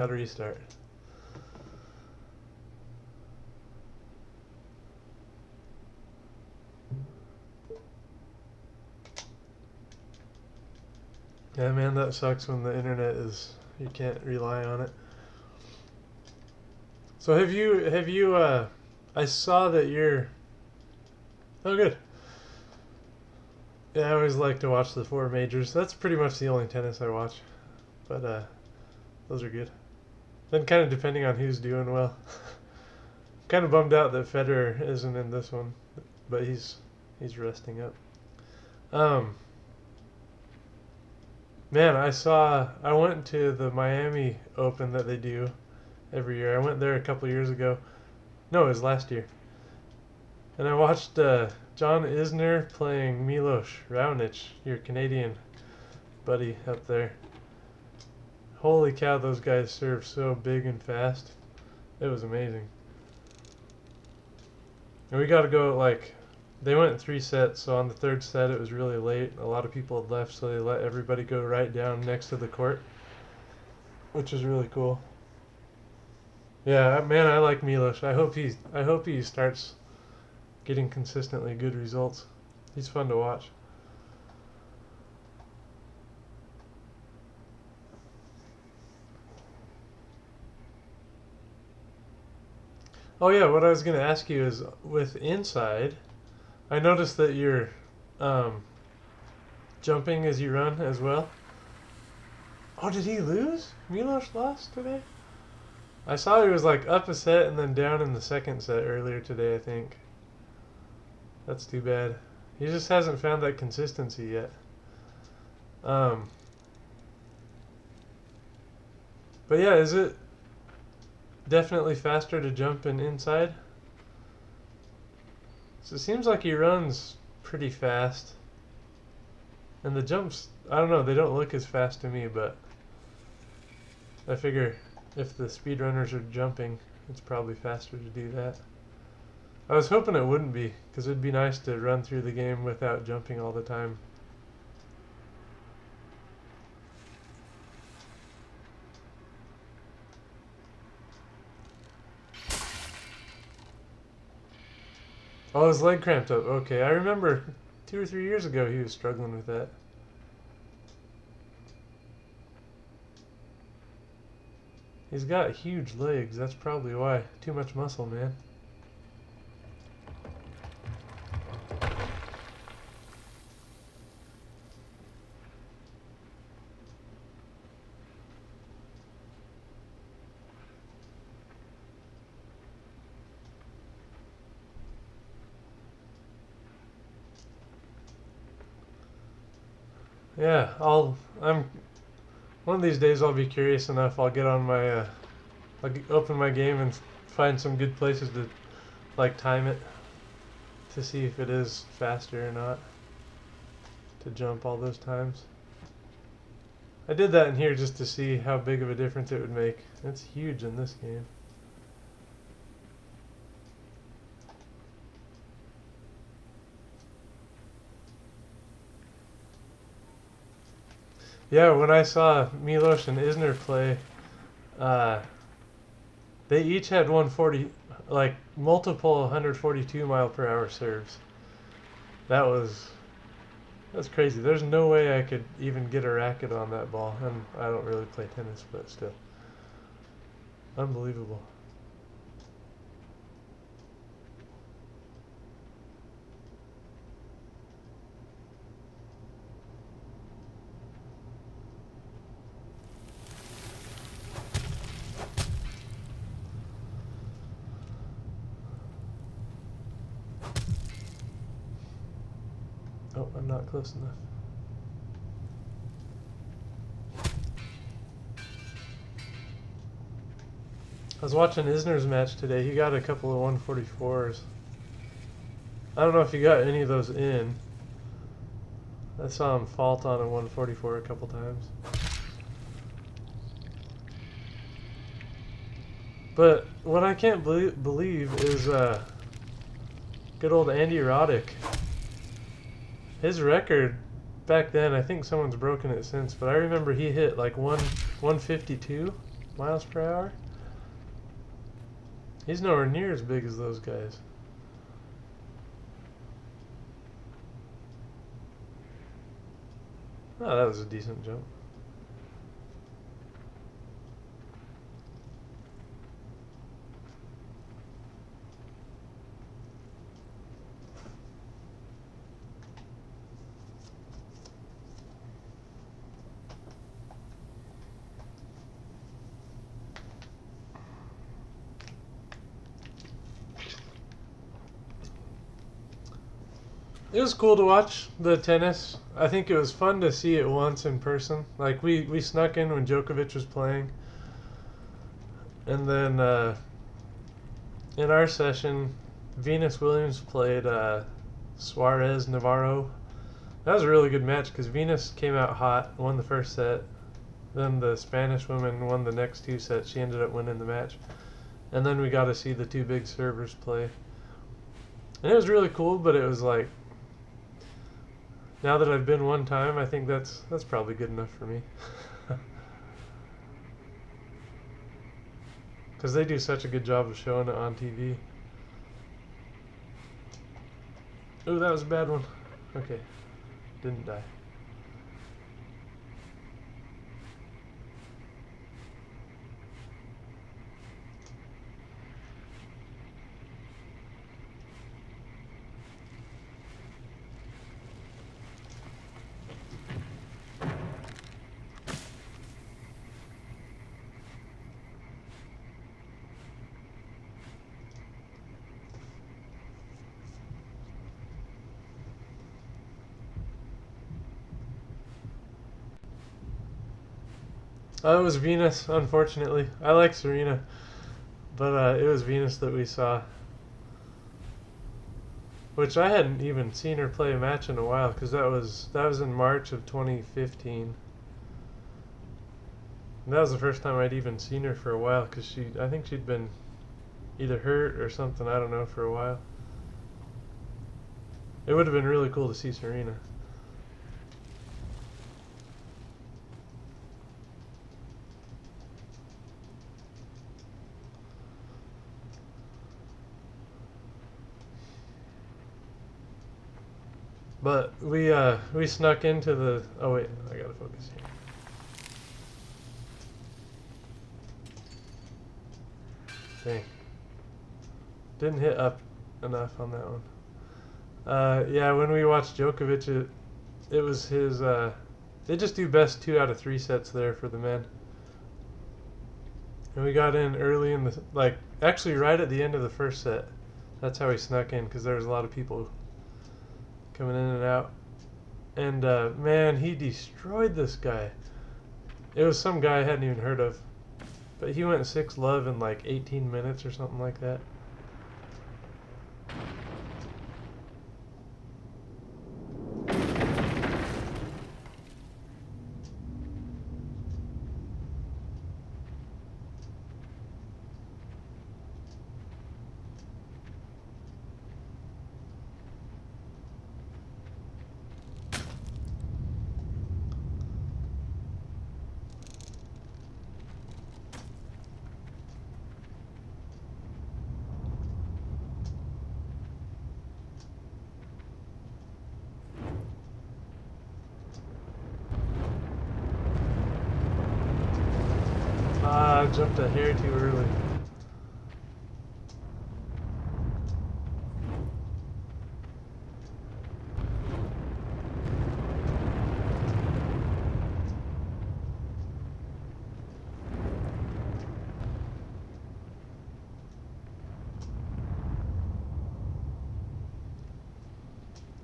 Gotta restart. Yeah, man, that sucks when the internet is, you can't rely on it. So I saw that you're, oh good. Yeah, I always like to watch the four majors. That's pretty much the only tennis I watch. But those are good. Then kind of depending on who's doing well. Kind of bummed out that Federer isn't in this one, but he's resting up. Um, Man, I went to the Miami Open that they do every year. I went there a couple years ago. No, it was last year. And I watched John Isner playing Milos Raonic, your Canadian buddy up there. Holy cow, those guys serve so big and fast. It was amazing. And we got to go like, they went in 3 sets, so on the 3rd set it was really late. A lot of people had left, so they let everybody go right down next to the court, which is really cool. Yeah, man, I like Milos. I hope he starts getting consistently good results. He's fun to watch. Oh yeah, what I was going to ask you is with inside, I noticed that you're um, jumping as you run as well. Oh, did he lose? Milos lost today? I saw he was like up a set and then down in the 2nd set earlier today, I think. That's too bad. He just hasn't found that consistency yet. Um, but yeah, is it definitely faster to jump in inside? So it seems like he runs pretty fast. And the jumps, I don't know, they don't look as fast to me, but I figure if the speedrunners are jumping, it's probably faster to do that. I was hoping it wouldn't be, because it'd be nice to run through the game without jumping all the time. Oh, his leg cramped up. Okay, I remember 2 or 3 years ago he was struggling with that. He's got huge legs, that's probably why. Too much muscle, man. Yeah, I'm one of these days I'll be curious enough. I'll get on my I'll open my game and find some good places to like time it to see if it is faster or not to jump all those times. I did that in here just to see how big of a difference it would make. It's huge in this game. Yeah, when I saw Milos and Isner play, uh, they each had 140, like multiple 142 mile per hour serves. That was that's crazy. There's no way I could even get a racket on that ball, and I don't really play tennis, but still, unbelievable. Oh, I'm not close enough. I was watching Isner's match today. He got a couple of 144s. I don't know if he got any of those in. I saw him fault on a 144 a couple times. But what I can't believe is good old Andy Roddick. His record back then, I think someone's broken it since, but I remember he hit like 152 miles per hour. He's nowhere near as big as those guys. Oh, that was a decent jump. It was cool to watch the tennis. I think it was fun to see it once in person. Like we snuck in when Djokovic was playing, and then in our session, Venus Williams played Suarez Navarro. That was a really good match because Venus came out hot, won the first set. Then the Spanish woman won the next two sets. She ended up winning the match, and then we got to see the two big servers play. And it was really cool, but it was like, now that I've been one time, I think that's probably good enough for me. Because they do such a good job of showing it on TV. Ooh, that was a bad one. Okay, didn't die. Oh, it was Venus, unfortunately. I like Serena, but it was Venus that we saw. Which I hadn't even seen her play a match in a while, because that was in March of 2015. And that was the first time I'd even seen her for a while, because I think she'd been either hurt or something, I don't know, for a while. It would have been really cool to see Serena. But we snuck into the. Oh wait, I gotta focus here. Dang, didn't hit up enough on that one. Yeah, when we watched Djokovic, it was his. They just do best 2 out of 3 sets there for the men. And we got in early in the actually right at the end of the first set. That's how we snuck in because there was a lot of people coming in and out. And man, he destroyed this guy. It was some guy I hadn't even heard of, but he went 6-love in like 18 minutes or something like that. I jumped a hair too early.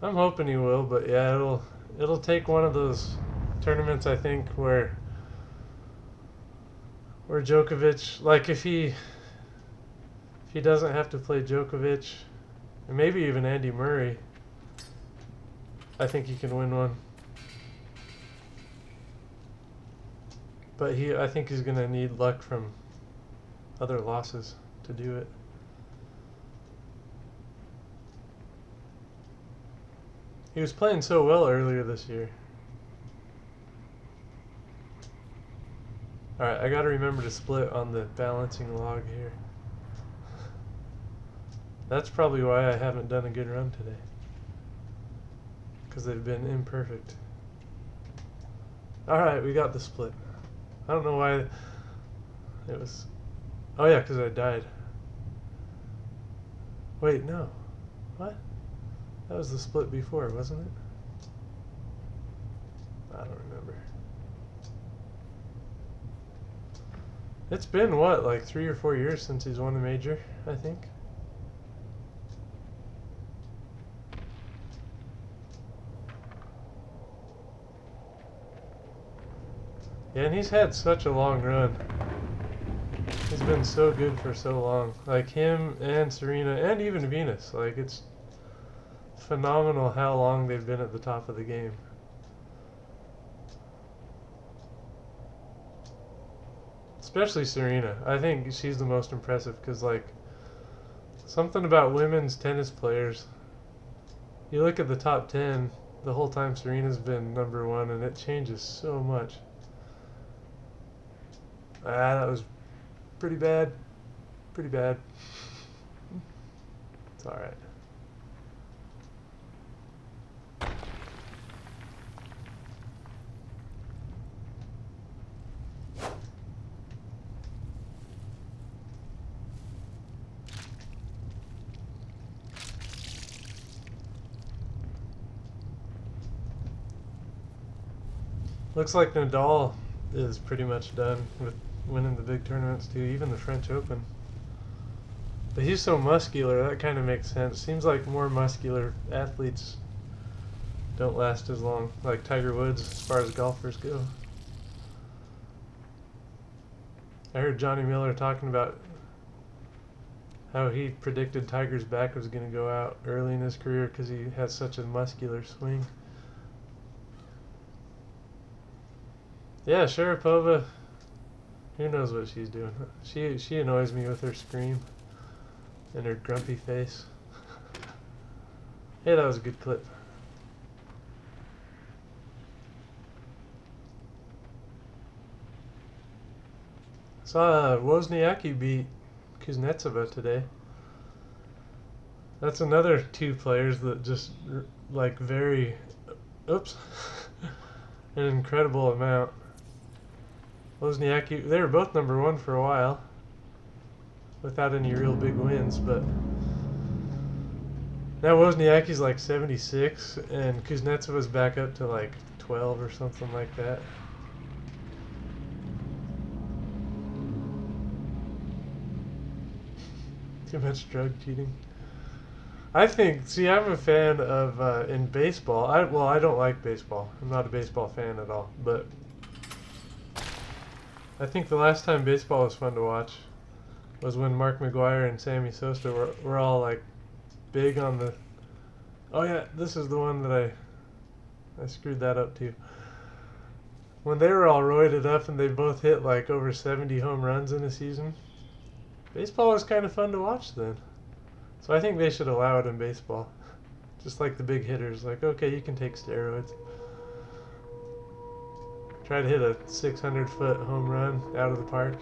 I'm hoping he will, but yeah, it'll take one of those tournaments I think where Djokovic, like if he doesn't have to play Djokovic, and maybe even Andy Murray, I think he can win one. But I think he's gonna need luck from other losses to do it. He was playing so well earlier this year. Alright, I gotta remember to split on the balancing log here. That's probably why I haven't done a good run today. Because they've been imperfect. Alright, we got the split. I don't know why it was... Oh yeah, because I died. Wait, no. What? That was the split before, wasn't it? I don't remember. It's been, what, like 3 or 4 years since he's won a major, I think. Yeah, and he's had such a long run. He's been so good for so long. Like him and Serena and even Venus. Like it's phenomenal how long they've been at the top of the game. Especially Serena. I think she's the most impressive because like something about women's tennis players. You look at the top 10, the whole time Serena's been #1 and it changes so much. That was pretty bad. Pretty bad. It's alright. Looks like Nadal is pretty much done with winning the big tournaments too, even the French Open. But he's so muscular, that kind of makes sense. Seems like more muscular athletes don't last as long, like Tiger Woods as far as golfers go. I heard Johnny Miller talking about how he predicted Tiger's back was going to go out early in his career because he has such a muscular swing. Yeah, Sharapova, who knows what she's doing. She annoys me with her scream and her grumpy face. Hey, that was a good clip. Saw Wozniacki beat Kuznetsova today. That's another two players that just like very, oops, an incredible amount. Wozniacki, they were both #1 for a while without any real big wins, but now Wozniacki's like 76 and Kuznetsova's back up to like 12 or something like that. Too much drug cheating. I think, see, I'm a fan of, in baseball, I don't like baseball. I'm not a baseball fan at all, but I think the last time baseball was fun to watch was when Mark McGwire and Sammy Sosa were all like big on the... Oh yeah, this is the one that I screwed that up too. When they were all roided up and they both hit like over 70 home runs in a season, baseball was kind of fun to watch then. So I think they should allow it in baseball. Just like the big hitters, like, okay, you can take steroids. Try to hit a 600-foot home run out of the park.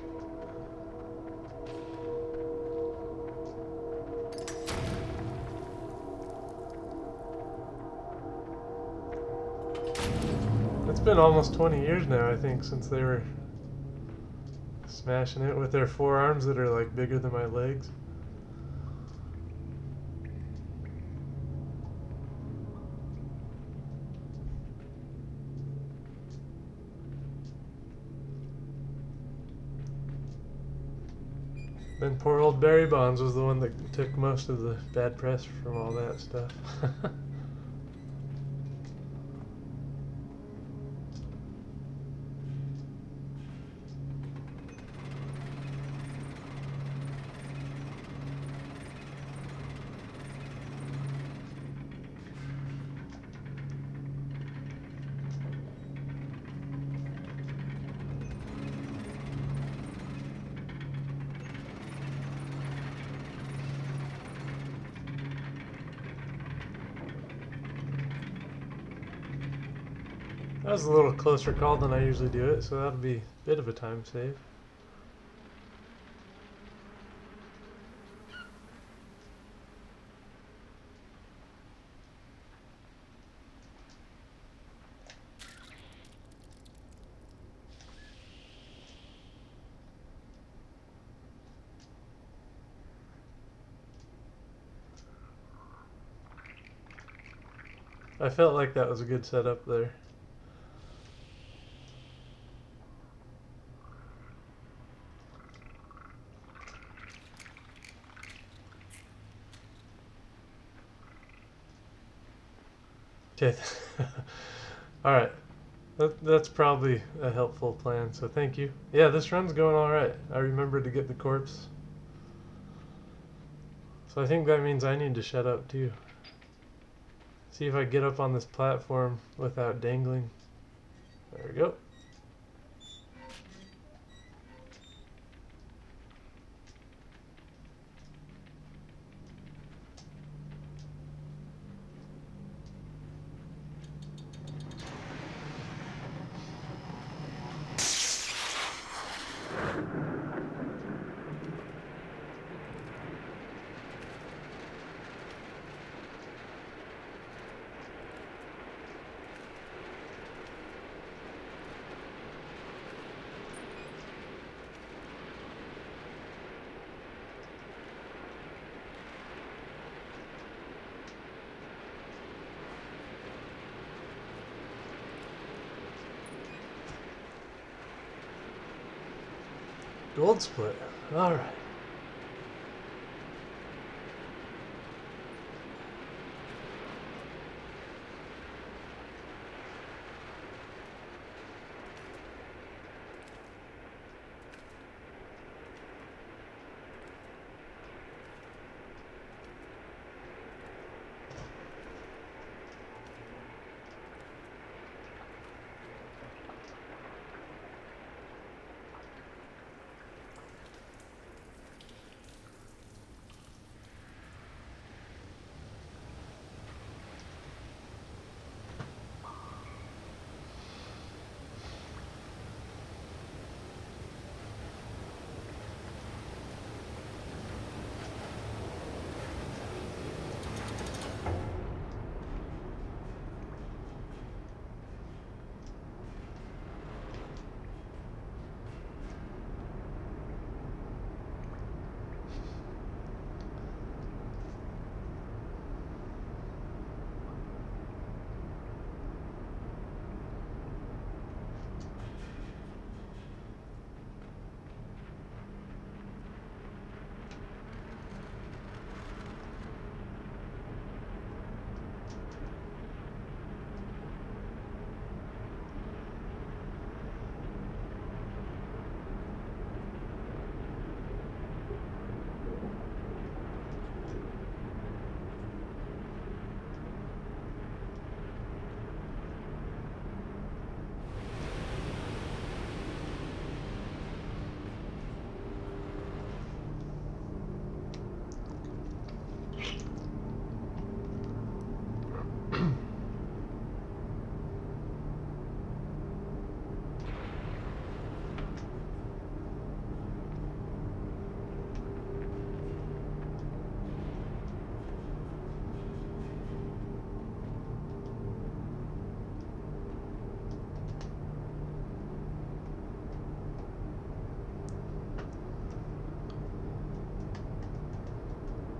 It's been almost 20 years now, I think, since they were smashing it with their forearms that are like bigger than my legs. Then poor old Barry Bonds was the one that took most of the bad press from all that stuff. That was a little closer call than I usually do it, so that'll be Bit of a time save. I felt like that was a good setup there. Okay. Alright. That's probably a helpful plan, so thank you. Yeah, this run's going alright. I remembered to get the corpse. So I think that means I need to shut up too. See if I get up on this platform without dangling. There we go. Gold split. Alright.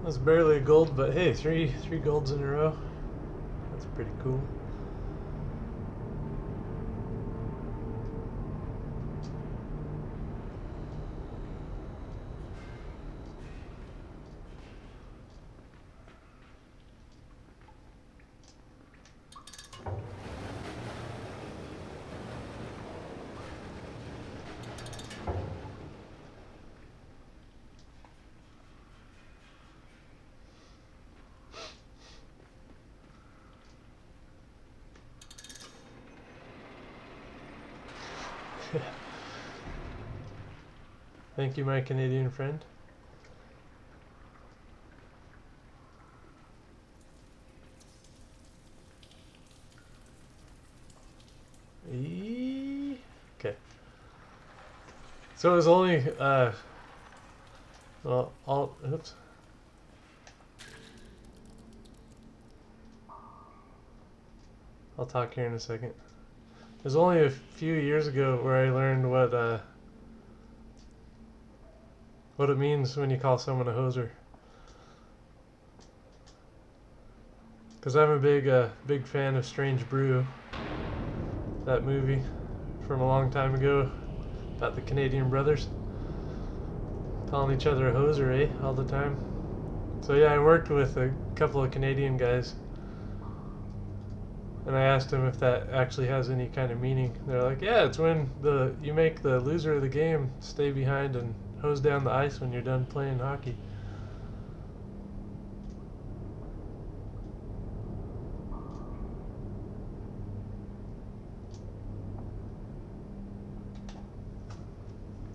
That's barely a gold, but hey, three golds in a row. That's pretty cool. Thank you, my Canadian friend. Okay. So it was only well, all oops. I'll talk here in a second. It was only a few years ago where I learned what it means when you call someone a hoser. Because I'm a big fan of Strange Brew, that movie from a long time ago about the Canadian brothers calling each other a hoser, eh, all the time. So yeah, I worked with a couple of Canadian guys, and I asked them if that actually has any kind of meaning. They're like, yeah, it's when you make the loser of the game stay behind and hose down the ice when you're done playing hockey.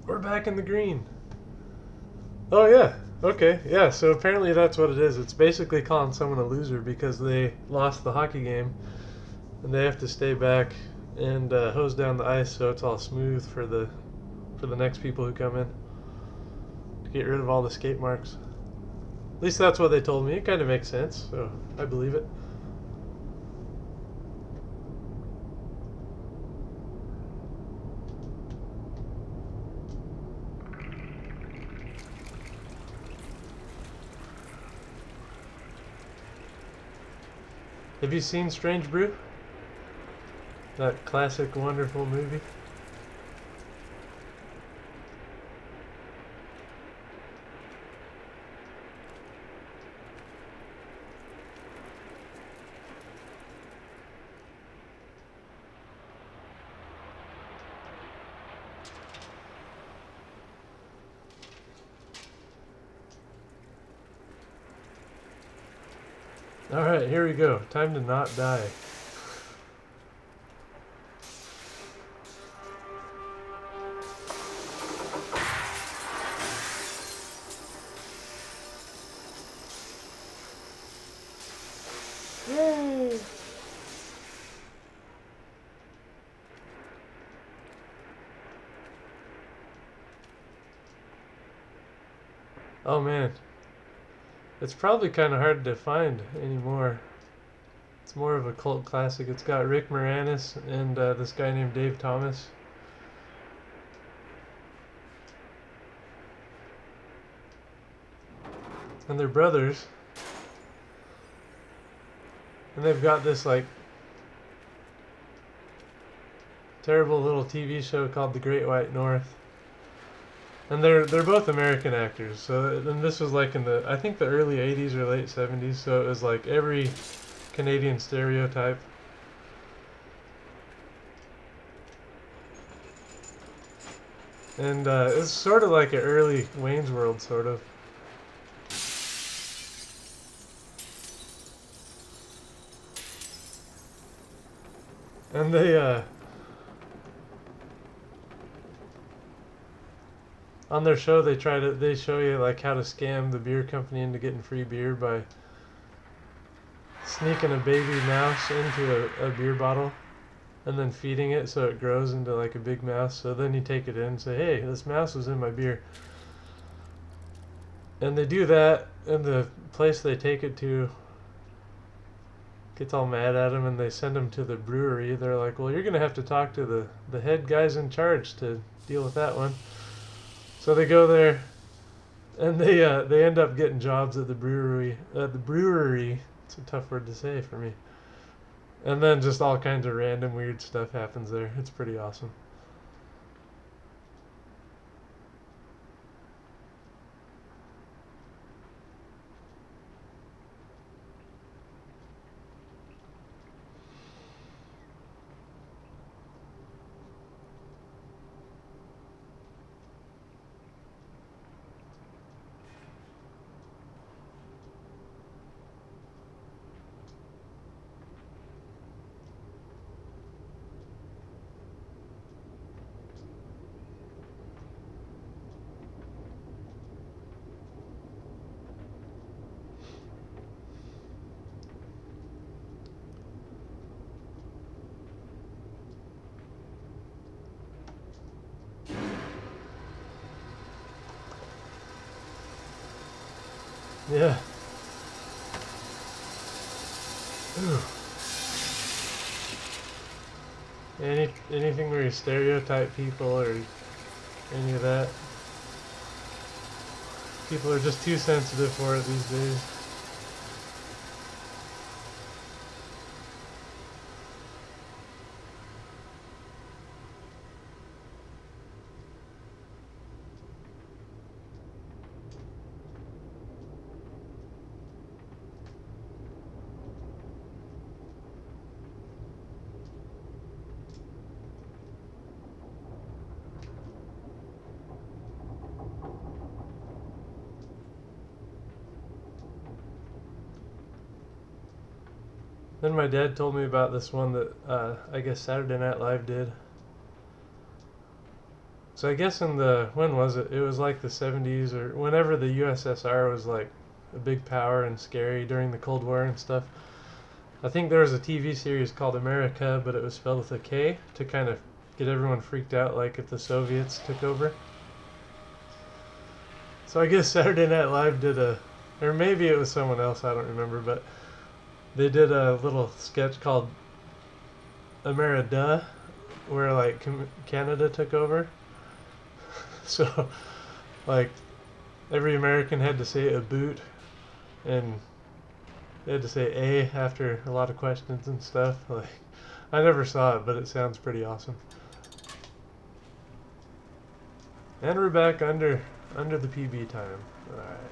We're back in the green. Oh yeah. Okay. Yeah. So apparently that's what it is. It's basically calling someone a loser because they lost the hockey game, and they have to stay back and hose down the ice so it's all smooth for the next people who come in to get rid of all the skate marks. At least that's what they told me. It kind of makes sense, so I believe it. Have you seen Strange Brew? That classic, wonderful movie? Alright, here we go. Time to not die. Yay! Oh man. It's probably kind of hard to find anymore. It's more of a cult classic. It's got Rick Moranis and this guy named Dave Thomas. And they're brothers. And they've got this like terrible little TV show called The Great White North. And they're both American actors. So and this was like in I think the early 80s or late 70s, so it was like every Canadian stereotype. And it's sort of like an early Wayne's World, sort of. And they on their show they show you like how to scam the beer company into getting free beer by sneaking a baby mouse into a beer bottle and then feeding it so it grows into like a big mouse. So then you take it in and say, hey, this mouse was in my beer. And they do that, and the place they take it to gets all mad at him, and they send him to the brewery. They're like, well, you're going to have to talk to the head guys in charge to deal with that one. So they go there, and they end up getting jobs at the brewery. It's a tough word to say for me. And then just all kinds of random weird stuff happens there. It's pretty awesome. Yeah. Ooh. Anything where you stereotype people or any of that? People are just too sensitive for it these days. Then my dad told me about this one that I guess Saturday Night Live did. So I guess in the, when was it? It was like the 70s or whenever the USSR was like a big power and scary during the Cold War and stuff. I think there was a TV series called America, but it was spelled with a K to kind of get everyone freaked out like if the Soviets took over. So I guess Saturday Night Live did a, or maybe it was someone else, I don't remember, but they did a little sketch called Amerida, where like Canada took over. So like every American had to say a boot, and they had to say A after a lot of questions and stuff. Like I never saw it, but it sounds pretty awesome. And we're back under the PB time. All right.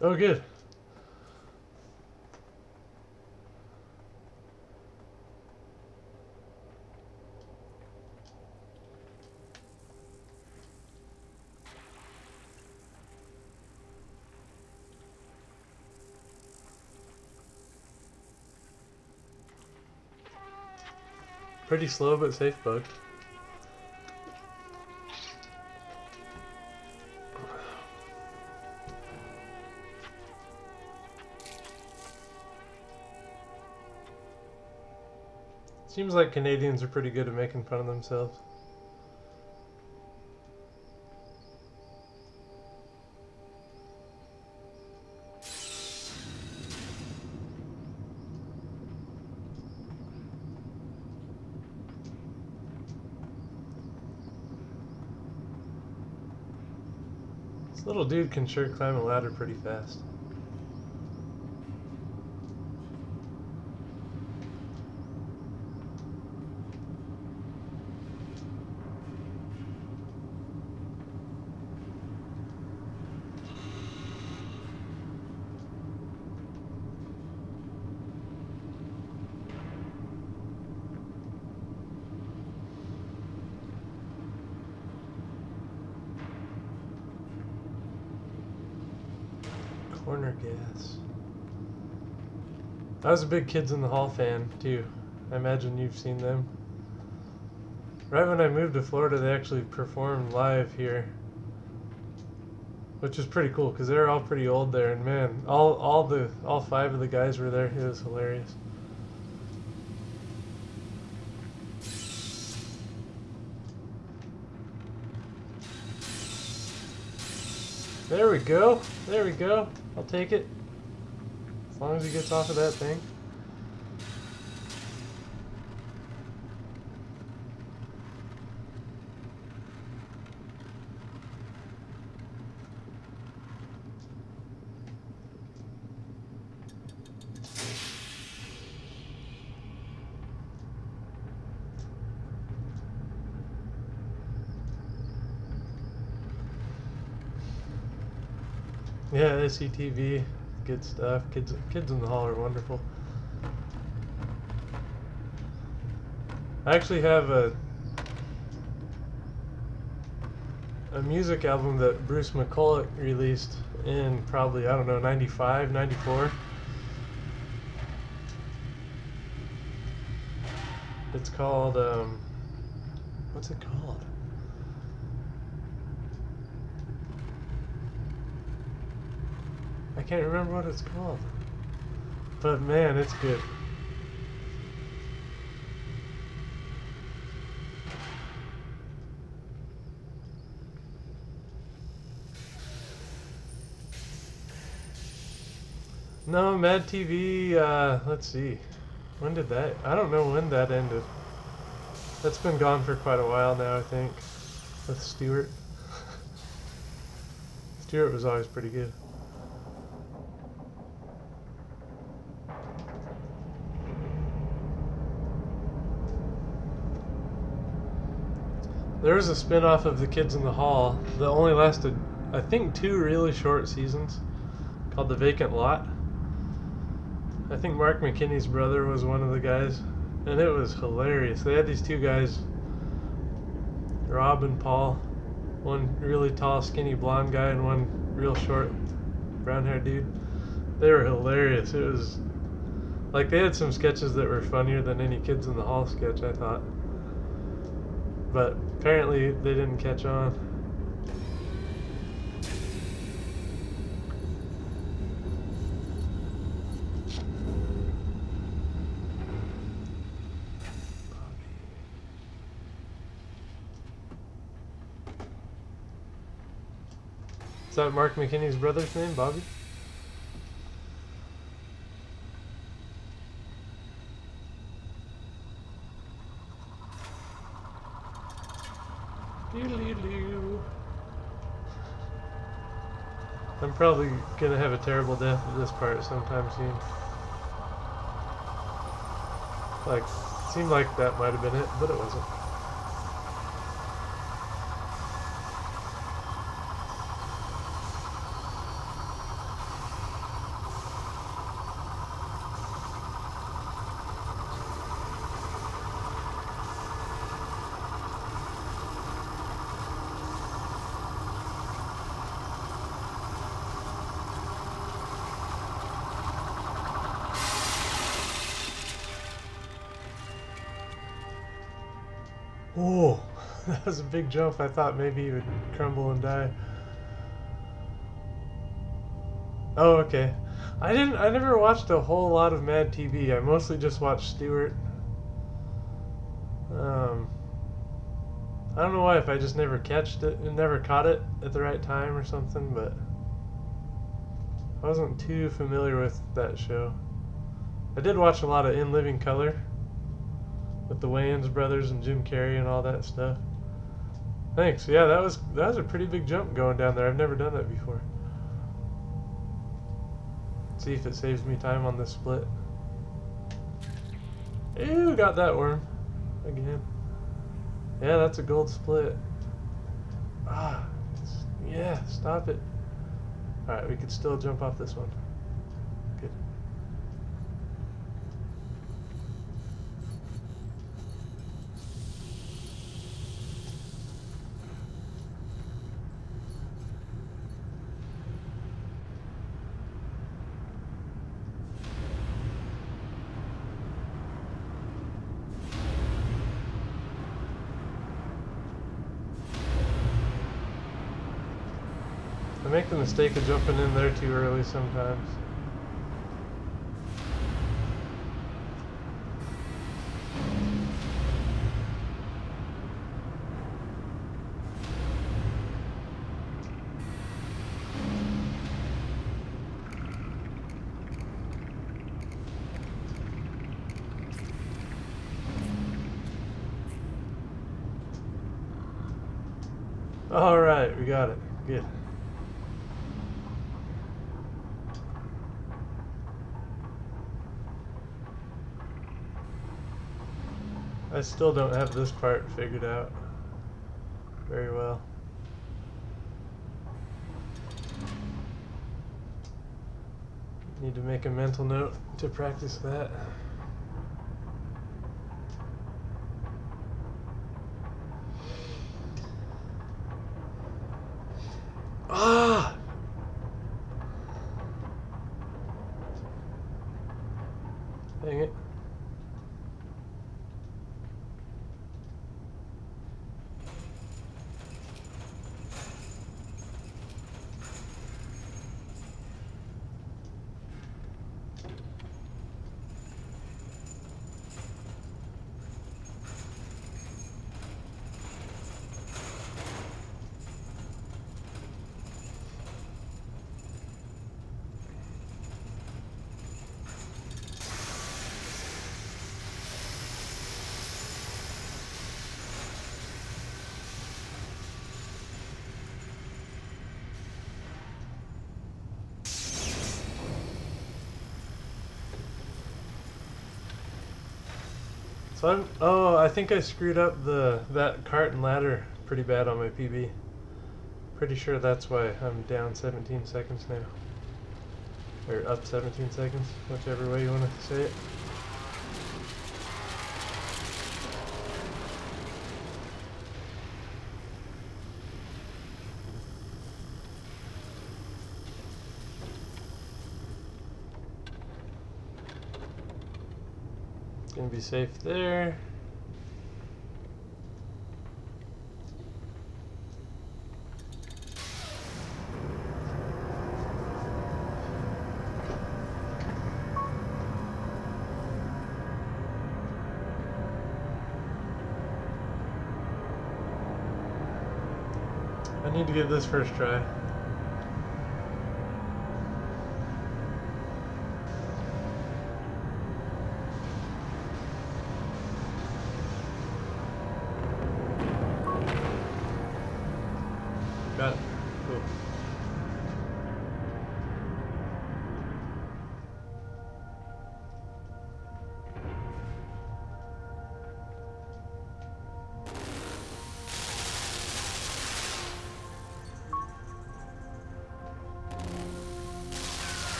Oh, good. Pretty slow but safe bug. Seems like Canadians are pretty good at making fun of themselves. This little dude can sure climb a ladder pretty fast. Corner gas. I was a big Kids in the Hall fan too. I imagine you've seen them. Right when I moved to Florida, they actually performed live here, which is pretty cool because they're all pretty old there. And man, all five of the guys were there. It was hilarious. There we go. There we go. I'll take it. As long as he gets off of that thing. Yeah, SCTV, good stuff. Kids in the Hall are wonderful. I actually have a music album that Bruce McCulloch released in probably, I don't know, 95, 94. It's called, what's it called? I can't remember what it's called. But man, it's good. No, Mad TV, let's see. When did that? I don't know when that ended. That's been gone for quite a while now, I think. With Stewart. Stewart was always pretty good. There was a spin-off of The Kids in the Hall that only lasted, I think, 2 really short seasons, called The Vacant Lot. I think Mark McKinney's brother was one of the guys, and it was hilarious. They had these 2 guys, Rob and Paul, one really tall, skinny blonde guy, and one real short, brown-haired dude. They were hilarious. It was like they had some sketches that were funnier than any Kids in the Hall sketch, I thought. But apparently they didn't catch on. Is that Mark McKinney's brother's name, Bobby? I'm probably gonna have a terrible death at this part sometime soon. Like, seemed like that might have been it, but it wasn't. Oh, that was a big jump. I thought maybe he would crumble and die. Oh, okay. I never watched a whole lot of Mad TV. I mostly just watched Stewart. I don't know why, if I just never never caught it at the right time or something, but I wasn't too familiar with that show. I did watch a lot of In Living Color with the Wayans brothers and Jim Carrey and all that stuff. Thanks. Yeah, that was a pretty big jump going down there. I've never done that before. Let's see if it saves me time on this split. Ew, got that worm again. Yeah, that's a gold split. Ah, yeah, stop it. Alright, we could still jump off this one. Good. I make the mistake of jumping in there too early sometimes. Alright, we got it. Good. I still don't have this part figured out very well. Need to make a mental note to practice that. Dang it. So I think I screwed up that cart and ladder pretty bad on my PB. Pretty sure that's why I'm down 17 seconds now. Or up 17 seconds, whichever way you want to say it. Gonna be safe there. I need to get this first try. Got it. Cool.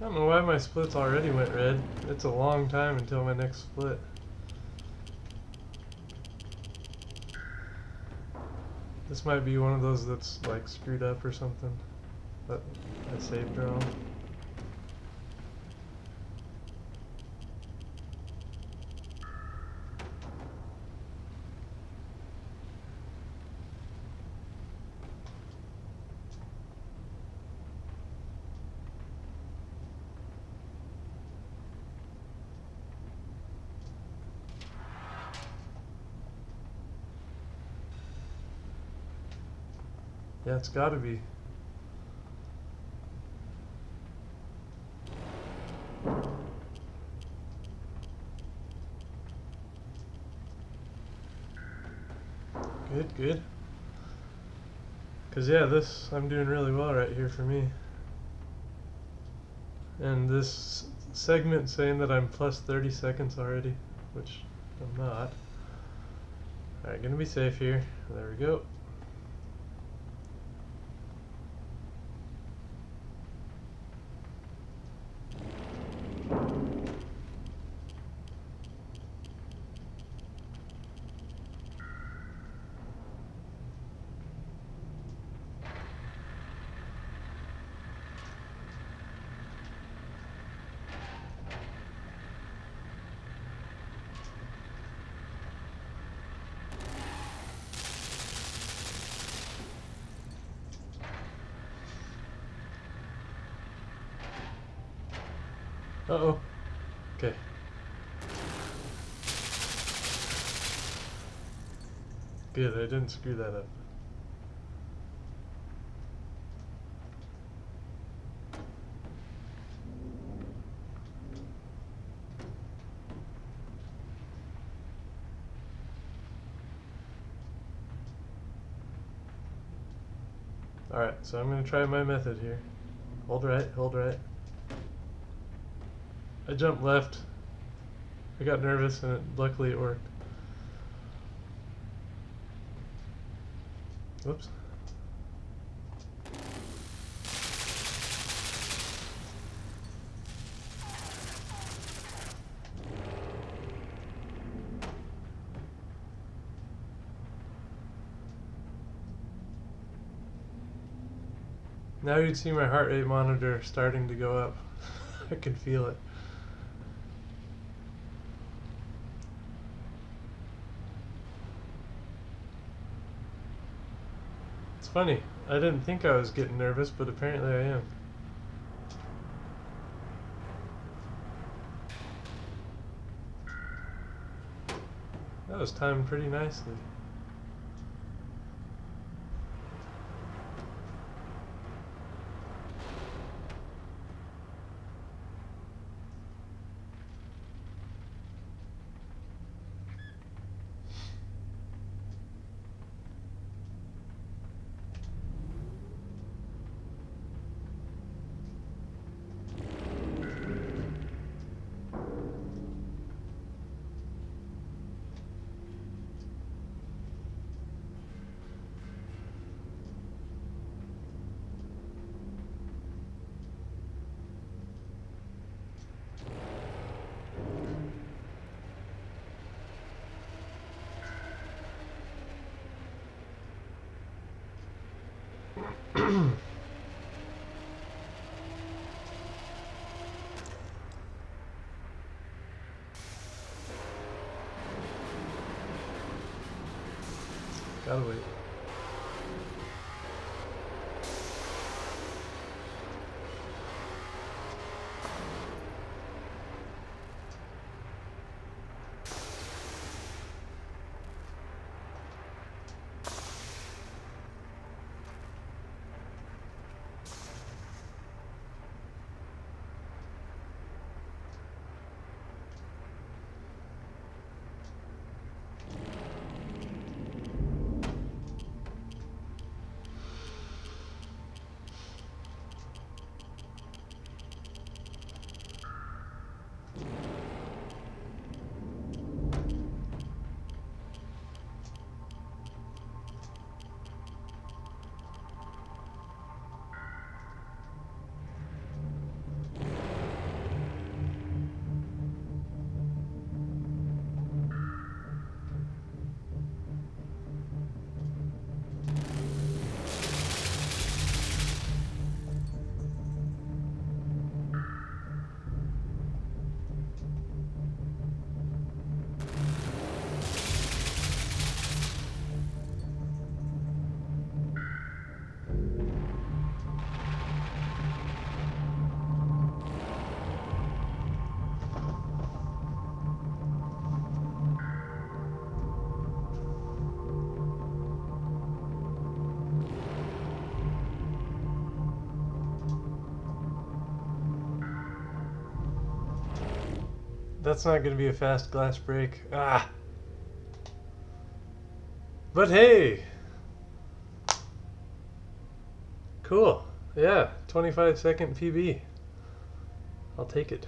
I don't know why my splits already went red. It's a long time until my next split. This might be one of those that's like screwed up or something. But I saved wrong. Yeah, it's gotta be. Good, good. Cause yeah, this, I'm doing really well right here for me. And this segment saying that I'm plus 30 seconds already, which I'm not. Alright, gonna be safe here. There we go. Uh-oh. Okay. Good, I didn't screw that up. Alright, so I'm gonna try my method here. Hold right, hold right. I jumped left. I got nervous and luckily it worked. Whoops. Now you'd see my heart rate monitor starting to go up. I can feel it. It's funny. I didn't think I was getting nervous, but apparently I am. That was timed pretty nicely. Gotta wait. That's not going to be a fast glass break. Ah! But hey! Cool. Yeah, 25-second PB. I'll take it.